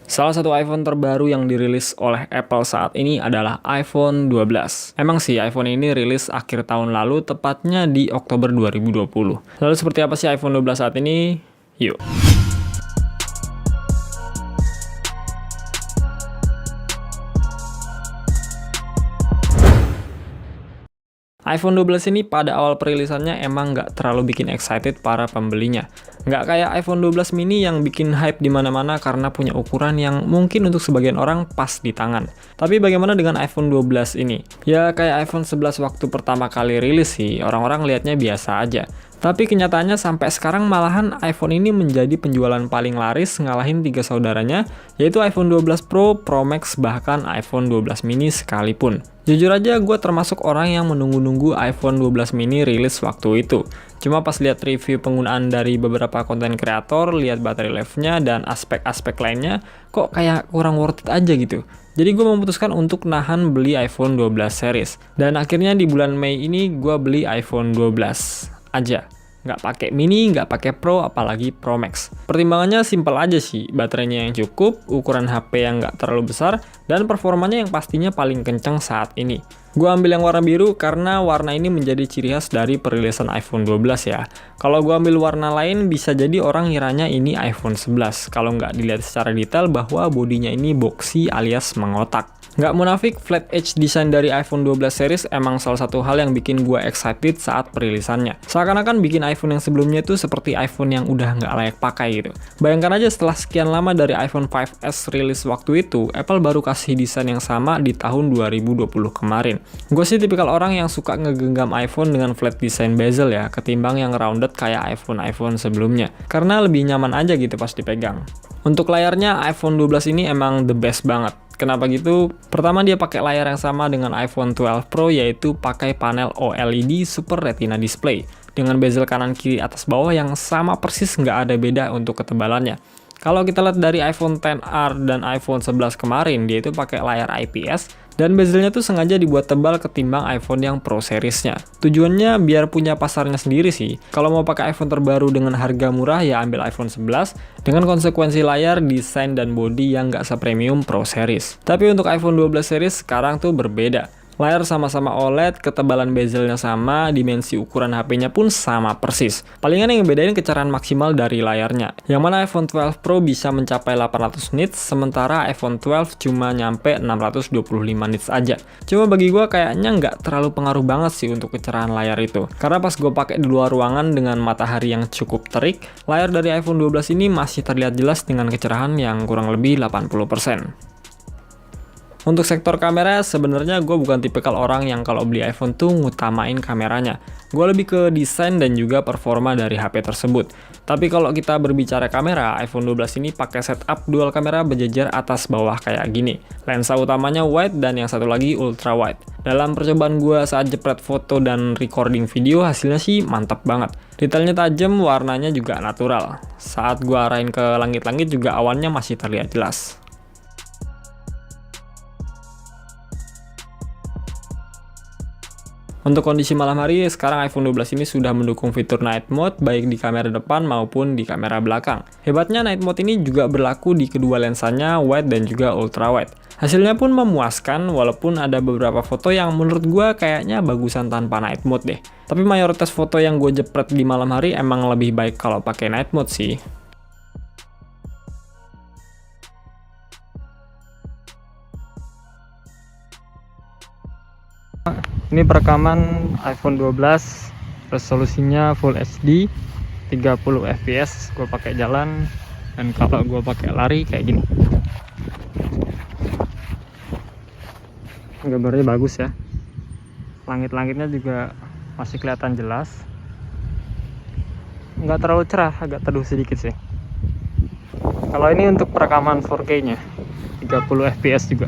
Salah satu iPhone terbaru yang dirilis oleh Apple saat ini adalah iPhone 12. Emang sih iPhone ini rilis akhir tahun lalu, tepatnya di Oktober 2020. Lalu seperti apa sih iPhone 12 saat ini? Yuk. iPhone 12 ini pada awal perilisannya emang nggak terlalu bikin excited para pembelinya. Nggak kayak iPhone 12 mini yang bikin hype di mana-mana karena punya ukuran yang mungkin untuk sebagian orang pas di tangan. Tapi bagaimana dengan iPhone 12 ini? Ya kayak iPhone 11 waktu pertama kali rilis sih, orang-orang lihatnya biasa aja. Tapi kenyataannya sampai sekarang malahan iPhone ini menjadi penjualan paling laris ngalahin 3 saudaranya, yaitu iPhone 12 Pro, Pro Max, bahkan iPhone 12 mini sekalipun. Jujur aja gue termasuk orang yang menunggu-nunggu iPhone 12 mini rilis waktu itu. Cuma pas lihat review penggunaan dari beberapa konten kreator, lihat baterai life-nya dan aspek-aspek lainnya, kok kayak kurang worth it aja gitu. Jadi gue memutuskan untuk nahan beli iPhone 12 series. Dan akhirnya di bulan Mei ini gue beli iPhone 12 aja. Nggak pakai mini, nggak pakai Pro, apalagi Pro Max. Pertimbangannya simpel aja sih, baterainya yang cukup, ukuran HP yang nggak terlalu besar, dan performanya yang pastinya paling kencang saat ini. Gue ambil yang warna biru karena warna ini menjadi ciri khas dari perilisan iPhone 12 ya. Kalau gue ambil warna lain, bisa jadi orang ngiranya ini iPhone 11. Kalau nggak dilihat secara detail bahwa bodinya ini boxy alias mengotak. Nggak munafik, flat edge design dari iPhone 12 series emang salah satu hal yang bikin gue excited saat perilisannya. Seakan-akan bikin iPhone yang sebelumnya itu seperti iPhone yang udah nggak layak pakai gitu. Bayangkan aja setelah sekian lama dari iPhone 5S rilis waktu itu, Apple baru kasih desain yang sama di tahun 2020 kemarin. Gue sih tipikal orang yang suka ngegenggam iPhone dengan flat design bezel ya, ketimbang yang rounded kayak iPhone sebelumnya. Karena lebih nyaman aja gitu pas dipegang. Untuk layarnya, iPhone 12 ini emang the best banget. Kenapa gitu? Pertama, dia pakai layar yang sama dengan iPhone 12 Pro, yaitu pakai panel OLED Super Retina Display dengan bezel kanan kiri atas bawah yang sama persis, nggak ada beda untuk ketebalannya. Kalau kita lihat dari iPhone XR dan iPhone 11 kemarin, dia itu pakai layar IPS dan bezelnya tuh sengaja dibuat tebal ketimbang iPhone yang Pro seriesnya. Tujuannya biar punya pasarnya sendiri sih. Kalau mau pakai iPhone terbaru dengan harga murah ya ambil iPhone 11 dengan konsekuensi layar, desain, dan bodi yang nggak sepremium Pro series. Tapi untuk iPhone 12 series sekarang tuh berbeda. Layar sama-sama OLED, ketebalan bezelnya sama, dimensi ukuran HP-nya pun sama persis. Palingan yang bedain kecerdasan maksimal dari layarnya. Yang mana iPhone 12 Pro bisa mencapai 800 nits, sementara iPhone 12 cuma nyampe 625 nits aja. Cuma bagi gue kayaknya nggak terlalu pengaruh banget sih untuk kecerahan layar itu. Karena pas gue pakai di luar ruangan dengan matahari yang cukup terik, layar dari iPhone 12 ini masih terlihat jelas dengan kecerahan yang kurang lebih 80%. Untuk sektor kamera, sebenarnya gue bukan tipikal orang yang kalau beli iPhone tuh ngutamain kameranya. Gue lebih ke desain dan juga performa dari HP tersebut. Tapi kalau kita berbicara kamera, iPhone 12 ini pakai setup dual kamera berjejer atas bawah kayak gini. Lensa utamanya wide dan yang satu lagi ultra wide. Dalam percobaan gue saat jepret foto dan recording video, hasilnya sih mantap banget. Detailnya tajam, warnanya juga natural. Saat gue arahin ke langit-langit juga awannya masih terlihat jelas. Untuk kondisi malam hari, sekarang iPhone 12 ini sudah mendukung fitur Night Mode baik di kamera depan maupun di kamera belakang. Hebatnya Night Mode ini juga berlaku di kedua lensanya wide dan juga ultra wide. Hasilnya pun memuaskan walaupun ada beberapa foto yang menurut gue kayaknya bagusan tanpa Night Mode deh. Tapi mayoritas foto yang gue jepret di malam hari emang lebih baik kalau pakai Night Mode sih. Ini perekaman iPhone 12, resolusinya Full HD 30 fps. Gue pakai jalan, dan kalau gue pakai lari kayak gini. Gambarnya bagus ya. Langit-langitnya juga masih kelihatan jelas. Nggak terlalu cerah, agak teduh sedikit sih. Kalau ini untuk perekaman 4K-nya 30 fps juga.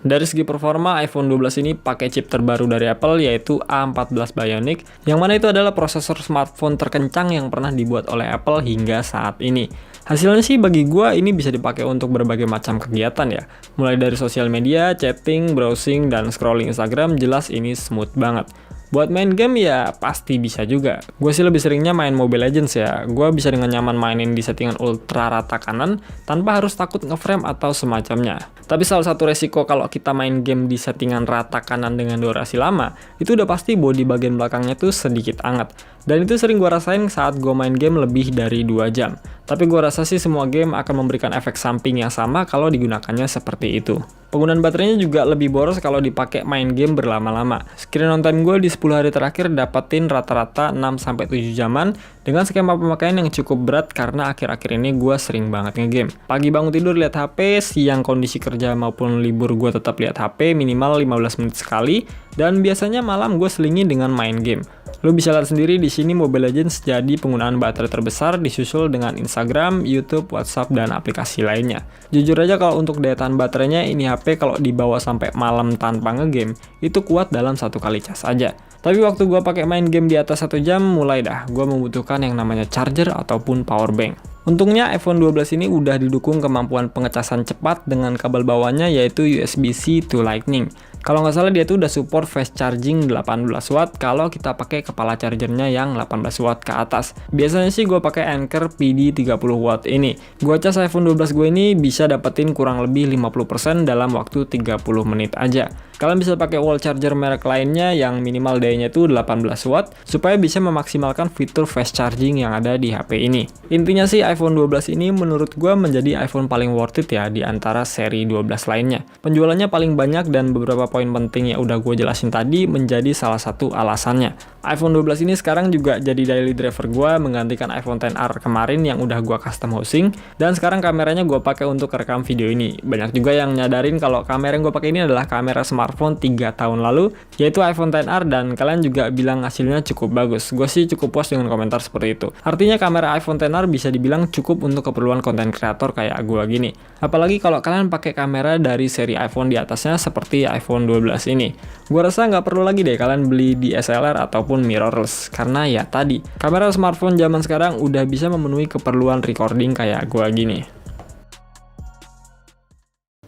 Dari segi performa, iPhone 12 ini pakai chip terbaru dari Apple yaitu A14 Bionic, yang mana itu adalah prosesor smartphone terkencang yang pernah dibuat oleh Apple hingga saat ini. Hasilnya sih bagi gua ini bisa dipakai untuk berbagai macam kegiatan ya. Mulai dari sosial media, chatting, browsing, dan scrolling Instagram, jelas ini smooth banget. Buat main game ya pasti bisa juga. Gue sih lebih seringnya main Mobile Legends ya. Gue bisa dengan nyaman mainin di settingan ultra rata kanan tanpa harus takut ngeframe atau semacamnya. Tapi salah satu resiko kalau kita main game di settingan rata kanan dengan durasi lama, itu udah pasti bodi bagian belakangnya tuh sedikit anget. Dan itu sering gue rasain saat gue main game lebih dari 2 jam. Tapi gue rasa sih semua game akan memberikan efek samping yang sama kalau digunakannya seperti itu. Penggunaan baterainya juga lebih boros kalau dipakai main game berlama-lama. Screen on time gue di 10 hari terakhir dapetin rata-rata 6-7 jaman dengan skema pemakaian yang cukup berat karena akhir-akhir ini gue sering banget ngegame. Pagi bangun tidur lihat HP, siang kondisi kerja maupun libur gue tetap lihat HP minimal 15 menit sekali, dan biasanya malam gue selingi dengan main game. Lo bisa lihat sendiri di sini Mobile Legends jadi penggunaan baterai terbesar disusul dengan Instagram, YouTube, WhatsApp, dan aplikasi lainnya. Jujur aja kalau untuk daya tahan baterainya ini HP kalau dibawa sampai malam tanpa ngegame itu kuat dalam 1 kali cas aja. Tapi waktu gua pakai main game di atas 1 jam mulai dah gua membutuhkan yang namanya charger ataupun power bank. Untungnya iPhone 12 ini udah didukung kemampuan pengecasan cepat dengan kabel bawahnya yaitu USB-C to Lightning. Kalau nggak salah dia tuh udah support fast charging 18 watt kalau kita pakai kepala chargernya yang 18 watt ke atas. Biasanya sih gue pakai Anker PD 30 watt ini. Gue cas iPhone 12 gue ini bisa dapetin kurang lebih 50% dalam waktu 30 menit aja. Kalian bisa pakai wall charger merek lainnya yang minimal dayanya itu 18 watt supaya bisa memaksimalkan fitur fast charging yang ada di HP ini. Intinya sih iPhone 12 ini menurut gue menjadi iPhone paling worth it ya di antara seri 12 lainnya. Penjualannya paling banyak dan beberapa poin penting yang udah gue jelasin tadi menjadi salah satu alasannya. iPhone 12 ini sekarang juga jadi daily driver gue menggantikan iPhone XR kemarin yang udah gue custom housing, dan sekarang kameranya gue pakai untuk rekam video ini. Banyak juga yang nyadarin kalau kamera yang gue pakai ini adalah kamera smartphone 3 tahun lalu, yaitu iPhone XR, dan kalian juga bilang hasilnya cukup bagus. Gue sih cukup puas dengan komentar seperti itu. Artinya kamera iPhone XR bisa dibilang cukup untuk keperluan konten kreator kayak gue gini. Apalagi kalau kalian pakai kamera dari seri iPhone di atasnya seperti iPhone 12 ini. Gue rasa nggak perlu lagi deh kalian beli DSLR ataupun mirrorless, karena ya tadi, kamera smartphone zaman sekarang udah bisa memenuhi keperluan recording kayak gue gini.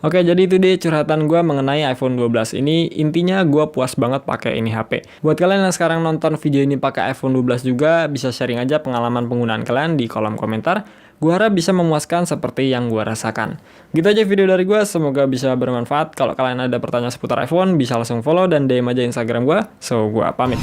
Oke, jadi itu deh curhatan gue mengenai iPhone 12 ini. Intinya gue puas banget pakai ini HP. Buat kalian yang sekarang nonton video ini pakai iPhone 12 juga, bisa sharing aja pengalaman penggunaan kalian di kolom komentar. Gue harap bisa memuaskan seperti yang gue rasakan. Gitu aja video dari gue, semoga bisa bermanfaat. Kalau kalian ada pertanyaan seputar iPhone, bisa langsung follow dan DM aja Instagram gue. So, gue pamit.